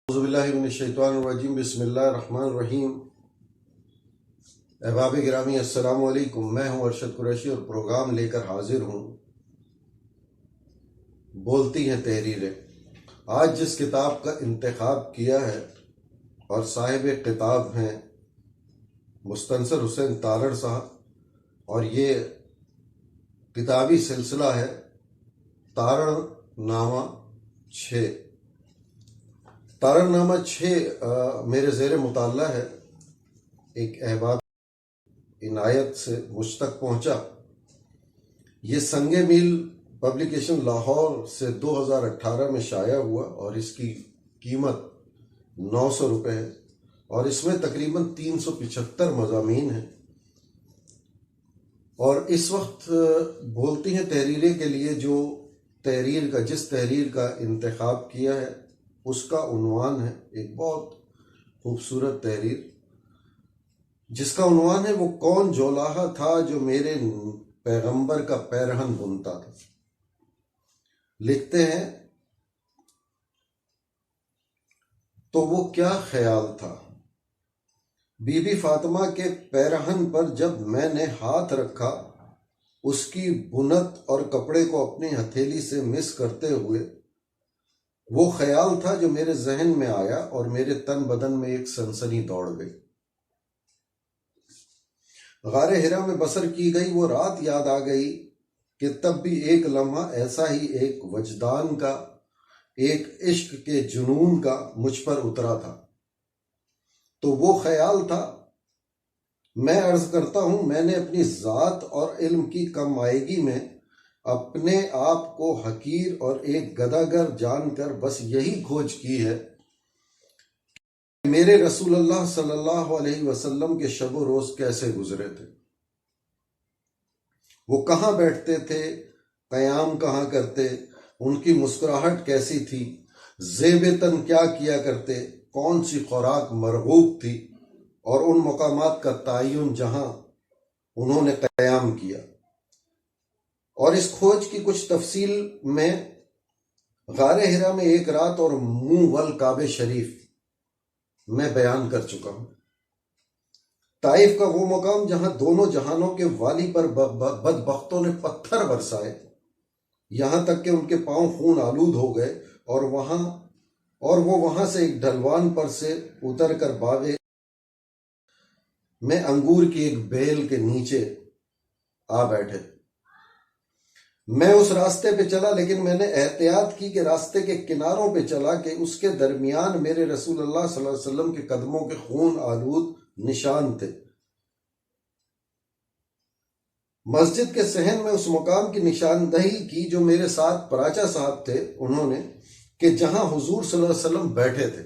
اعوذ باللہ من الشیطان الرجیم، بسم اللہ الرحمن الرحیم۔ احباب گرامی السلام علیکم، میں ہوں ارشد قریشی اور پروگرام لے کر حاضر ہوں بولتی ہیں تحریریں۔ آج جس کتاب کا انتخاب کیا ہے اور صاحب کتاب ہیں مستنصر حسین تارڑ صاحب، اور یہ کتابی سلسلہ ہے تارڑ نامہ 6۔ تارڑ نامہ 6 میرے زیر مطالعہ ہے، ایک احباب عنایت سے مجھ تک پہنچا۔ یہ سنگ میل پبلیکیشن لاہور سے 2018 میں شائع ہوا اور اس کی قیمت 900 روپے ہے، اور اس میں تقریباً 375 مضامین ہیں۔ اور اس وقت بولتی ہیں تحریریں کے لیے جس تحریر کا انتخاب کیا ہے اس کا عنوان ہے ایک بہت خوبصورت تحریر، جس کا عنوان ہے وہ کون جولاہا تھا جو میرے پیغمبر کا پیرہن بنتا تھا۔ لکھتے ہیں، تو وہ کیا خیال تھا بی بی فاطمہ کے پیرہن پر جب میں نے ہاتھ رکھا، اس کی بنت اور کپڑے کو اپنی ہتھیلی سے مس کرتے ہوئے۔ وہ خیال تھا جو میرے ذہن میں آیا اور میرے تن بدن میں ایک سنسنی دوڑ گئی۔ غار حرا میں بسر کی گئی وہ رات یاد آ گئی کہ تب بھی ایک لمحہ ایسا ہی ایک وجدان کا، ایک عشق کے جنون کا مجھ پر اترا تھا۔ تو وہ خیال تھا، میں عرض کرتا ہوں، میں نے اپنی ذات اور علم کی کم آئیگی میں اپنے آپ کو حقیر اور ایک گداگر جان کر بس یہی کھوج کی ہے کہ میرے رسول اللہ صلی اللہ علیہ وسلم کے شب و روز کیسے گزرے تھے، وہ کہاں بیٹھتے تھے، قیام کہاں کرتے، ان کی مسکراہٹ کیسی تھی، زیب تن کیا کیا کرتے، کون سی خوراک مرغوب تھی، اور ان مقامات کا تعین جہاں انہوں نے قیام کیا۔ اور اس کھوج کی کچھ تفصیل میں غار حرا میں ایک رات اور منہ والکعبہ شریف میں بیان کر چکا ہوں۔ طائف کا وہ مقام جہاں دونوں جہانوں کے والی پر بدبختوں نے پتھر برسائے، یہاں تک کہ ان کے پاؤں خون آلود ہو گئے، اور وہ وہاں سے ایک ڈھلوان پر سے اتر کر باغ میں انگور کی ایک بیل کے نیچے آ بیٹھے۔ میں اس راستے پہ چلا، لیکن میں نے احتیاط کی کہ راستے کے کناروں پہ چلا کہ اس کے درمیان میرے رسول اللہ صلی اللہ علیہ وسلم کے قدموں کے خون آلود نشان تھے۔ مسجد کے صحن میں اس مقام کی نشاندہی کی جو میرے ساتھ پراچا صاحب تھے انہوں نے، کہ جہاں حضور صلی اللہ علیہ وسلم بیٹھے تھے۔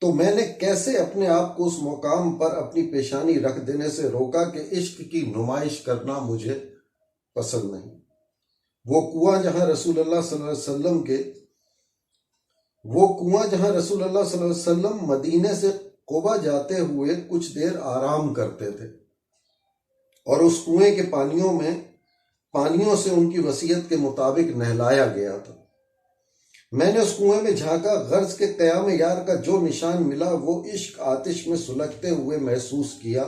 تو میں نے کیسے اپنے آپ کو اس مقام پر اپنی پیشانی رکھ دینے سے روکا کہ عشق کی نمائش کرنا مجھے پسند نہیں۔ وہ کنواں جہاں رسول اللہ صلی اللہ علیہ وسلم مدینے سے قبا جاتے ہوئے کچھ دیر آرام کرتے تھے، اور اس کنویں کے پانیوں سے ان کی وصیت کے مطابق نہلایا گیا تھا۔ میں نے اس کنویں میں جھانکا، غرض کے قیام یار کا جو نشان ملا وہ عشق آتش میں سلگتے ہوئے محسوس کیا،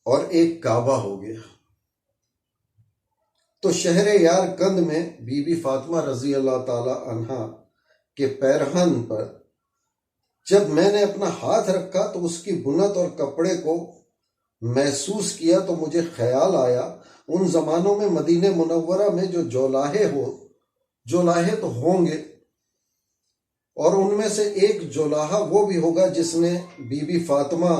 اور ایک کعبہ ہو گیا۔ تو شہر یار کند میں بی بی فاطمہ رضی اللہ تعالی عنہا کے پیرہن پر جب میں نے اپنا ہاتھ رکھا تو اس کی بنت اور کپڑے کو محسوس کیا، تو مجھے خیال آیا ان زمانوں میں مدینہ منورہ میں جو جولاہے تو ہوں گے، اور ان میں سے ایک جولاہا وہ بھی ہوگا جس نے بی بی فاطمہ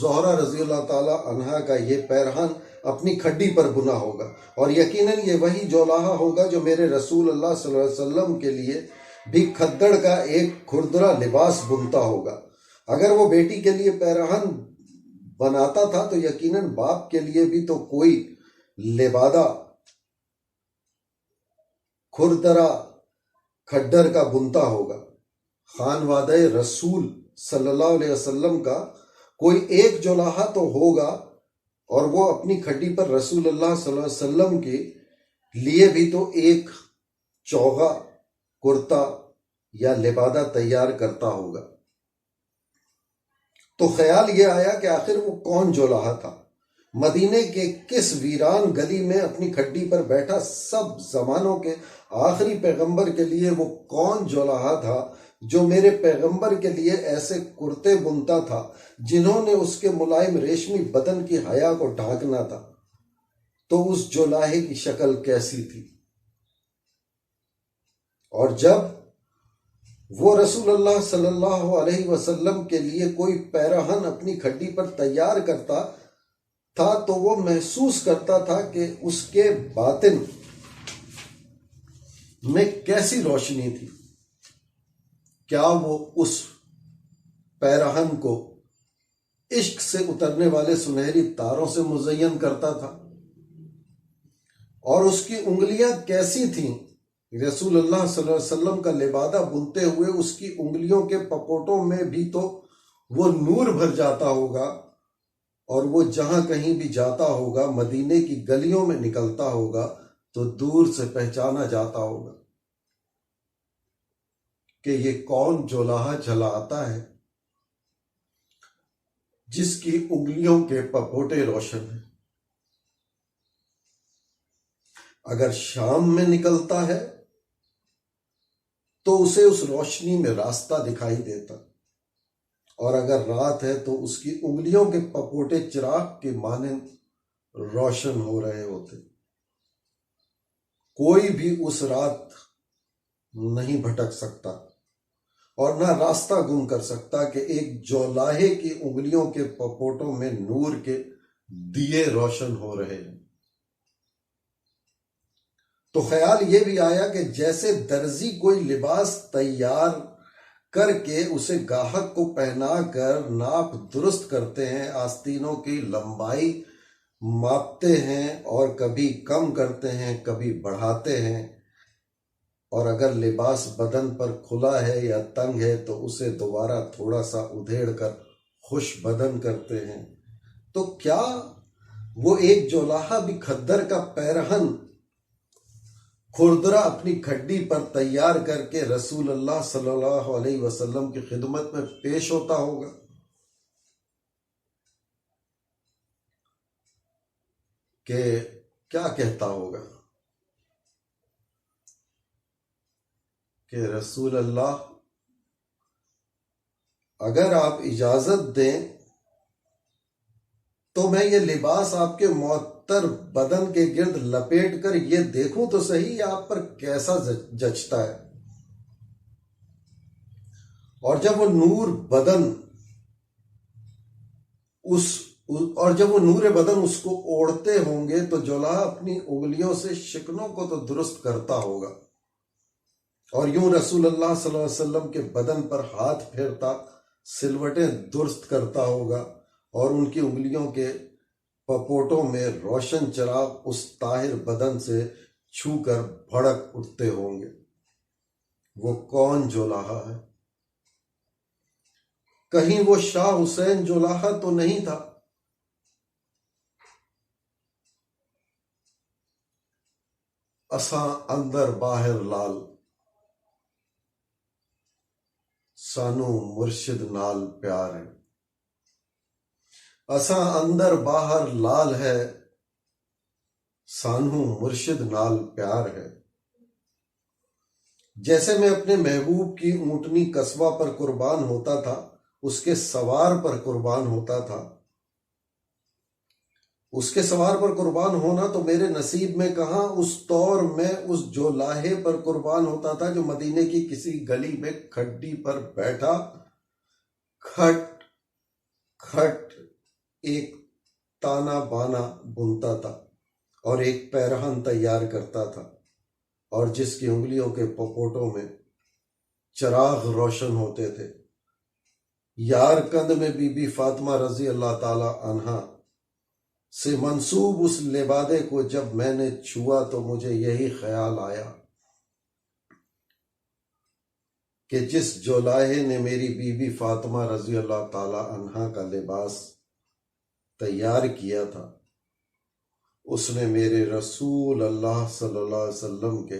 زہرا رضی اللہ تعالی عنہا کا یہ پیرہن اپنی کھڈی پر بنا ہوگا، اور یقیناً یہ وہی جولاہا ہوگا جو میرے رسول اللہ صلی اللہ علیہ وسلم کے لیے بھی کھدڑ کا ایک کھردرا لباس بنتا ہوگا۔ اگر وہ بیٹی کے لیے پیرہن بناتا تھا تو یقیناً باپ کے لیے بھی تو کوئی لبادہ کھردرا کھڈر کا بنتا ہوگا۔ خانوادہ رسول صلی اللہ علیہ وسلم کا کوئی ایک جولاہا تو ہوگا، اور وہ اپنی کھڈی پر رسول اللہ صلی اللہ علیہ وسلم کے لیے بھی تو ایک چوغا کرتا یا لبادہ تیار کرتا ہوگا۔ تو خیال یہ آیا کہ آخر وہ کون جولاہا تھا؟ مدینے کے کس ویران گلی میں اپنی کھڈی پر بیٹھا سب زمانوں کے آخری پیغمبر کے لیے وہ کون جولاہا تھا جو میرے پیغمبر کے لیے ایسے کرتے بنتا تھا جنہوں نے اس کے ملائم ریشمی بدن کی حیا کو ڈھانکنا تھا؟ تو اس جولاہے کی شکل کیسی تھی؟ اور جب وہ رسول اللہ صلی اللہ علیہ وسلم کے لیے کوئی پیراہن اپنی کھڈی پر تیار کرتا تھا تو وہ محسوس کرتا تھا کہ اس کے باطن میں کیسی روشنی تھی۔ کیا وہ اس پیراہن کو عشق سے اترنے والے سنہری تاروں سے مزین کرتا تھا؟ اور اس کی انگلیاں کیسی تھیں؟ رسول اللہ صلی اللہ علیہ وسلم کا لبادہ بنتے ہوئے اس کی انگلیوں کے پپوٹوں میں بھی تو وہ نور بھر جاتا ہوگا، اور وہ جہاں کہیں بھی جاتا ہوگا، مدینے کی گلیوں میں نکلتا ہوگا تو دور سے پہچانا جاتا ہوگا کہ یہ کون جولاہا چلا آتا ہے جس کی انگلیوں کے پپوٹے روشن ہیں۔ اگر شام میں نکلتا ہے تو اسے اس روشنی میں راستہ دکھائی دیتا، اور اگر رات ہے تو اس کی انگلیوں کے پپوٹے چراغ کے مانند روشن ہو رہے ہوتے۔ کوئی بھی اس رات نہیں بھٹک سکتا اور نہ راستہ گم کر سکتا کہ ایک جولاہے کی انگلیوں کے پپوٹوں میں نور کے دیے روشن ہو رہے ہیں۔ تو خیال یہ بھی آیا کہ جیسے درزی کوئی لباس تیار کر کے اسے گاہک کو پہنا کر ناپ درست کرتے ہیں، آستینوں کی لمبائی ماپتے ہیں اور کبھی کم کرتے ہیں کبھی بڑھاتے ہیں، اور اگر لباس بدن پر کھلا ہے یا تنگ ہے تو اسے دوبارہ تھوڑا سا ادھیڑ کر خوش بدن کرتے ہیں، تو کیا وہ ایک جولاہا بھی کھدر کا پیرہن کھردرا اپنی کھڈی پر تیار کر کے رسول اللہ صلی اللہ علیہ وسلم کی خدمت میں پیش ہوتا ہوگا؟ کہ کیا کہتا ہوگا کہ رسول اللہ، اگر آپ اجازت دیں تو میں یہ لباس آپ کے معطر بدن کے گرد لپیٹ کر یہ دیکھوں تو صحیح آپ پر کیسا جچتا ہے۔ اور جب وہ نور بدن اس کو اوڑھتے ہوں گے تو جولاہا اپنی انگلیوں سے شکنوں کو تو درست کرتا ہوگا، اور یوں رسول اللہ صلی اللہ علیہ وسلم کے بدن پر ہاتھ پھیرتا سلوٹیں درست کرتا ہوگا، اور ان کی انگلیوں کے پپوٹوں میں روشن چراغ اس طاہر بدن سے چھو کر بھڑک اٹھتے ہوں گے۔ وہ کون جولاہا ہے؟ کہیں وہ شاہ حسین جولاہا تو نہیں تھا؟ اساں اندر باہر لال، سانو مرشد نال پیار ہے۔ اساں اندر باہر لال ہے، سانو مرشد نال پیار ہے۔ جیسے میں اپنے محبوب کی اونٹنی قصبہ پر قربان ہوتا تھا، اس کے سوار پر قربان ہوتا تھا۔ اس کے سوار پر قربان ہونا تو میرے نصیب میں کہاں، اس طور میں اس جولاہے پر قربان ہوتا تھا جو مدینے کی کسی گلی میں کھڈی پر بیٹھا کھٹ کھٹ ایک تانا بانا بنتا تھا اور ایک پیرہن تیار کرتا تھا، اور جس کی انگلیوں کے پپوٹوں میں چراغ روشن ہوتے تھے۔ یار کند میں بی بی فاطمہ رضی اللہ تعالی عنہا سے منسوب اس لبادے کو جب میں نے چھوا تو مجھے یہی خیال آیا کہ جس جولاہے نے میری بی بی فاطمہ رضی اللہ تعالی عنہا کا لباس تیار کیا تھا، اس نے میرے رسول اللہ صلی اللہ علیہ وسلم کے